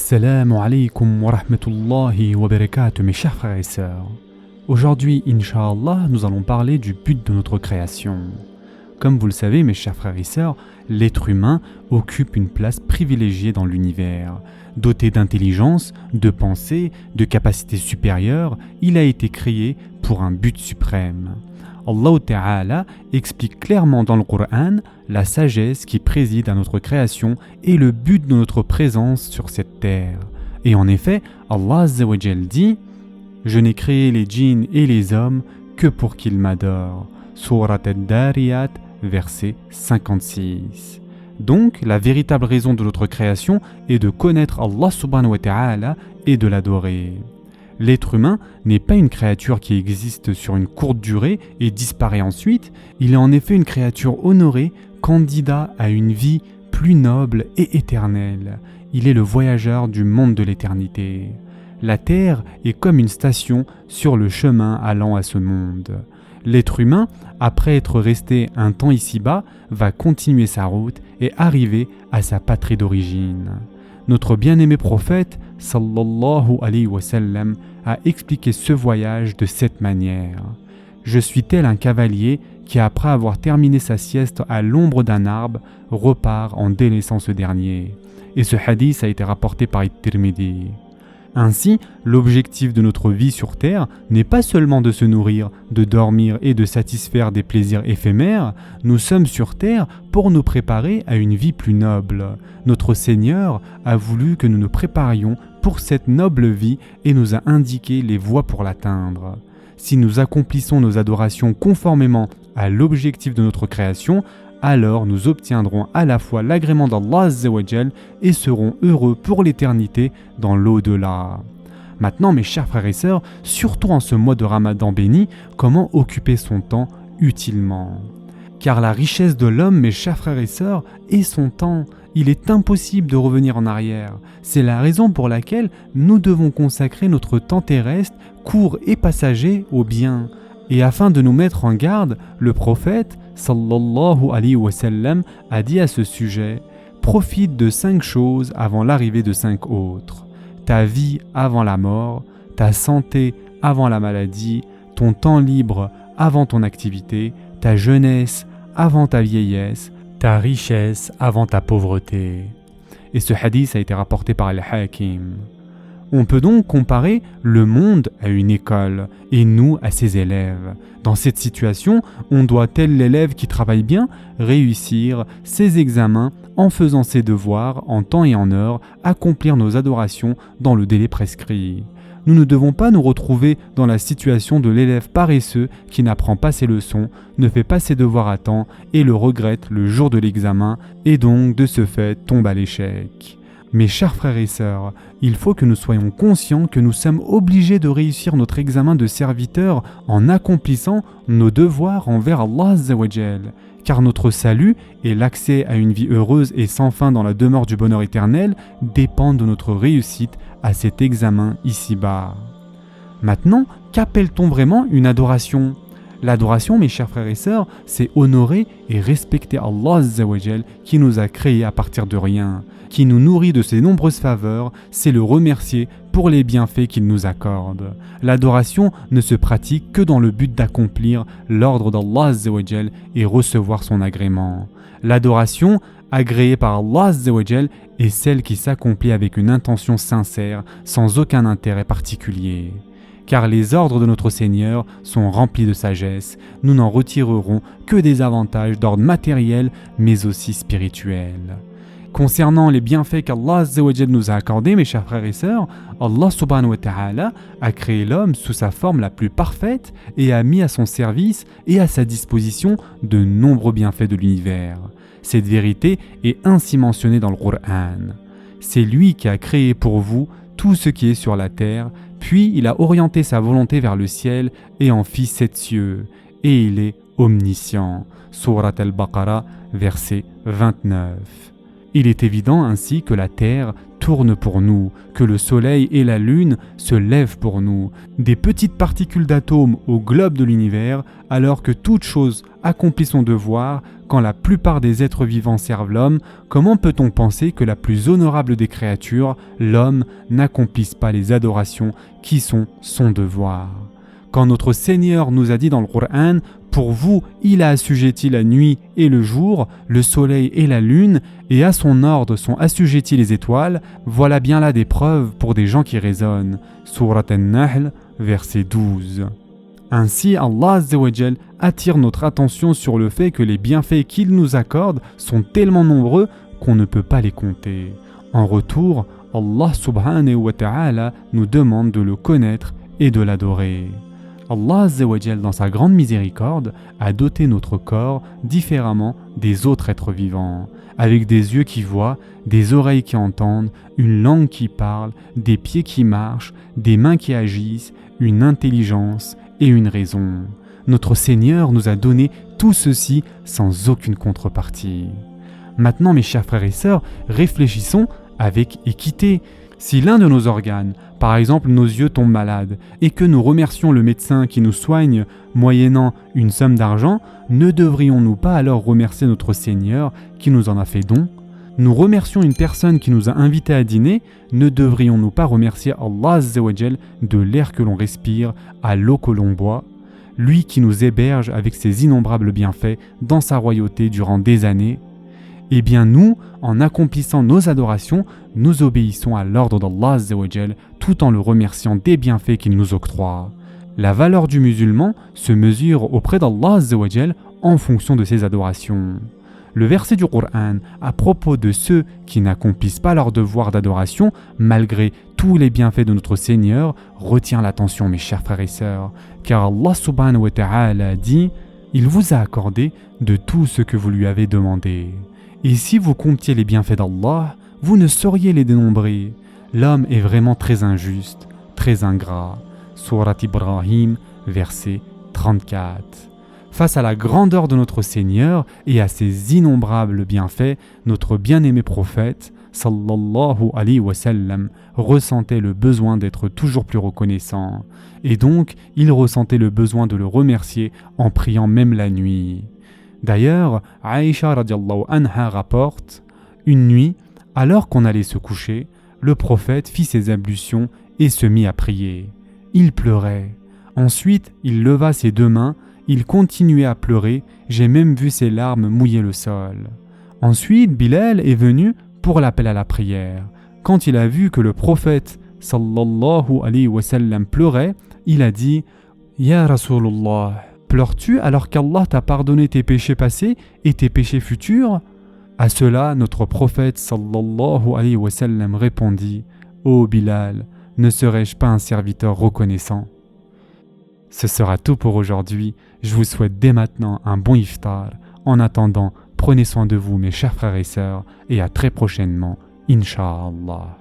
Assalamu alaikum wa rahmatullahi wa barakatuh, mes chers frères et sœurs. Aujourd'hui, Inch'Allah, nous allons parler du but de notre création. Comme vous le savez, mes chers frères et sœurs, l'être humain occupe une place privilégiée dans l'univers. Doté d'intelligence, de pensée, de capacités supérieures, il a été créé pour un but suprême. Allah Ta'ala explique clairement dans le Coran la sagesse qui préside à notre création et le but de notre présence sur cette terre. Et en effet, Allah Azza wa Jal dit « Je n'ai créé les djinns et les hommes que pour qu'ils m'adorent » Surat Ad-Dariyat, verset 56. Donc, la véritable raison de notre création est de connaître Allah Subhanahu wa Ta'ala et de l'adorer. L'être humain n'est pas une créature qui existe sur une courte durée et disparaît ensuite, il est en effet une créature honorée, candidat à une vie plus noble et éternelle. Il est le voyageur du monde de l'éternité. La terre est comme une station sur le chemin allant à ce monde. L'être humain, après être resté un temps ici-bas, va continuer sa route et arriver à sa patrie d'origine. Notre bien-aimé prophète, sallallahu alayhi wa sallam, a expliqué ce voyage de cette manière. Je suis tel un cavalier qui, après avoir terminé sa sieste à l'ombre d'un arbre, repart en délaissant ce dernier. Et ce hadith a été rapporté par At-Tirmidhi. Ainsi, l'objectif de notre vie sur terre n'est pas seulement de se nourrir, de dormir et de satisfaire des plaisirs éphémères, nous sommes sur terre pour nous préparer à une vie plus noble. Notre Seigneur a voulu que nous nous préparions pour cette noble vie et nous a indiqué les voies pour l'atteindre. Si nous accomplissons nos adorations conformément à l'objectif de notre création, alors nous obtiendrons à la fois l'agrément d'Allah Azza wa Jal et serons heureux pour l'éternité dans l'au-delà. Maintenant, mes chers frères et sœurs, surtout en ce mois de Ramadan béni, comment occuper son temps utilement ? Car la richesse de l'homme, mes chers frères et sœurs, est son temps. Il est impossible de revenir en arrière. C'est la raison pour laquelle nous devons consacrer notre temps terrestre, court et passager, au bien. Et afin de nous mettre en garde, le prophète, sallallahu alayhi wa sallam, a dit à ce sujet « Profite de 5 choses avant l'arrivée de 5 autres. Ta vie avant la mort, ta santé avant la maladie, ton temps libre avant ton activité, ta jeunesse avant ta vieillesse, ta richesse avant ta pauvreté. » Et ce hadith a été rapporté par Al-Hakim. On peut donc comparer le monde à une école et nous à ses élèves. Dans cette situation, on doit, tel l'élève qui travaille bien, réussir ses examens en faisant ses devoirs en temps et en heure, accomplir nos adorations dans le délai prescrit. Nous ne devons pas nous retrouver dans la situation de l'élève paresseux qui n'apprend pas ses leçons, ne fait pas ses devoirs à temps et le regrette le jour de l'examen et donc de ce fait tombe à l'échec. Mes chers frères et sœurs, il faut que nous soyons conscients que nous sommes obligés de réussir notre examen de serviteur en accomplissant nos devoirs envers Allah Azza wa Jal, car notre salut et l'accès à une vie heureuse et sans fin dans la demeure du bonheur éternel dépendent de notre réussite à cet examen ici-bas. Maintenant, qu'appelle-t-on vraiment une adoration ? L'adoration, mes chers frères et sœurs, c'est honorer et respecter Allah Azza wa Jal qui nous a créés à partir de rien, qui nous nourrit de ses nombreuses faveurs, c'est le remercier pour les bienfaits qu'il nous accorde. L'adoration ne se pratique que dans le but d'accomplir l'ordre d'Allah Azza wa Jal et recevoir son agrément. L'adoration, agréée par Allah Azza wa Jal, est celle qui s'accomplit avec une intention sincère, sans aucun intérêt particulier. Car les ordres de notre Seigneur sont remplis de sagesse, nous n'en retirerons que des avantages d'ordre matériel, mais aussi spirituel. Concernant les bienfaits qu'Allah Azza wa Jal nous a accordés, mes chers frères et sœurs, Allah Subhanahu wa Ta'ala a créé l'homme sous sa forme la plus parfaite et a mis à son service et à sa disposition de nombreux bienfaits de l'univers. Cette vérité est ainsi mentionnée dans le Coran. C'est lui qui a créé pour vous tout ce qui est sur la terre, puis il a orienté sa volonté vers le ciel et en fit 7 cieux, et il est omniscient. Surat Al-Baqarah, verset 29. Il est évident ainsi que la terre, tourne pour nous, que le soleil et la lune se lèvent pour nous, des petites particules d'atomes au globe de l'univers, alors que toute chose accomplit son devoir, quand la plupart des êtres vivants servent l'homme, comment peut-on penser que la plus honorable des créatures, l'homme, n'accomplisse pas les adorations qui sont son devoir? Quand notre Seigneur nous a dit dans le Coran, pour vous, il a assujetti la nuit et le jour, le soleil et la lune, et à son ordre sont assujettis les étoiles, voilà bien là des preuves pour des gens qui raisonnent. Surat An-Nahl, verset 12. Ainsi, Allah Azza wa Jal attire notre attention sur le fait que les bienfaits qu'il nous accorde sont tellement nombreux qu'on ne peut pas les compter. En retour, Allah subhanahu wa ta'ala nous demande de le connaître et de l'adorer. Allah Azza wa Jal, dans sa grande miséricorde, a doté notre corps différemment des autres êtres vivants, avec des yeux qui voient, des oreilles qui entendent, une langue qui parle, des pieds qui marchent, des mains qui agissent, une intelligence et une raison. Notre Seigneur nous a donné tout ceci sans aucune contrepartie. Maintenant, mes chers frères et sœurs, réfléchissons avec équité. Si l'un de nos organes, par exemple nos yeux, tombe malade et que nous remercions le médecin qui nous soigne moyennant une somme d'argent, ne devrions-nous pas alors remercier notre Seigneur qui nous en a fait don? Nous remercions une personne qui nous a invités à dîner, ne devrions-nous pas remercier Allah Azza wa Jal de l'air que l'on respire, à l'eau que l'on boit, lui qui nous héberge avec ses innombrables bienfaits dans sa royauté durant des années? Eh bien nous, en accomplissant nos adorations, nous obéissons à l'ordre d'Allah Azza wa Jal tout en le remerciant des bienfaits qu'il nous octroie. La valeur du musulman se mesure auprès d'Allah Azza wa Jal en fonction de ses adorations. Le verset du Coran à propos de ceux qui n'accomplissent pas leur devoir d'adoration malgré tous les bienfaits de notre Seigneur retient l'attention, mes chers frères et sœurs, car Allah subhanahu wa ta'ala dit « Il vous a accordé de tout ce que vous lui avez demandé. » Et si vous comptiez les bienfaits d'Allah, vous ne sauriez les dénombrer. L'homme est vraiment très injuste, très ingrat. Surat Ibrahim, verset 34. Face à la grandeur de notre Seigneur et à ses innombrables bienfaits, notre bien-aimé prophète, sallallahu alayhi wa sallam, ressentait le besoin d'être toujours plus reconnaissant. Et donc, il ressentait le besoin de le remercier en priant même la nuit. D'ailleurs, Aïcha radiallahu anha rapporte, une nuit, alors qu'on allait se coucher, le prophète fit ses ablutions et se mit à prier. Il pleurait. Ensuite, il leva ses deux mains, il continuait à pleurer, j'ai même vu ses larmes mouiller le sol. Ensuite, Bilal est venu pour l'appel à la prière. Quand il a vu que le prophète sallallahu alayhi wa sallam pleurait, il a dit « Ya Rasulullah » pleures-tu alors qu'Allah t'a pardonné tes péchés passés et tes péchés futurs? À cela, notre prophète sallallahu alayhi wa sallam répondit: Ô Bilal, ne serais-je pas un serviteur reconnaissant? Ce sera tout pour aujourd'hui. Je vous souhaite dès maintenant un bon iftar. En attendant, prenez soin de vous mes chers frères et sœurs et à très prochainement, Inch'Allah.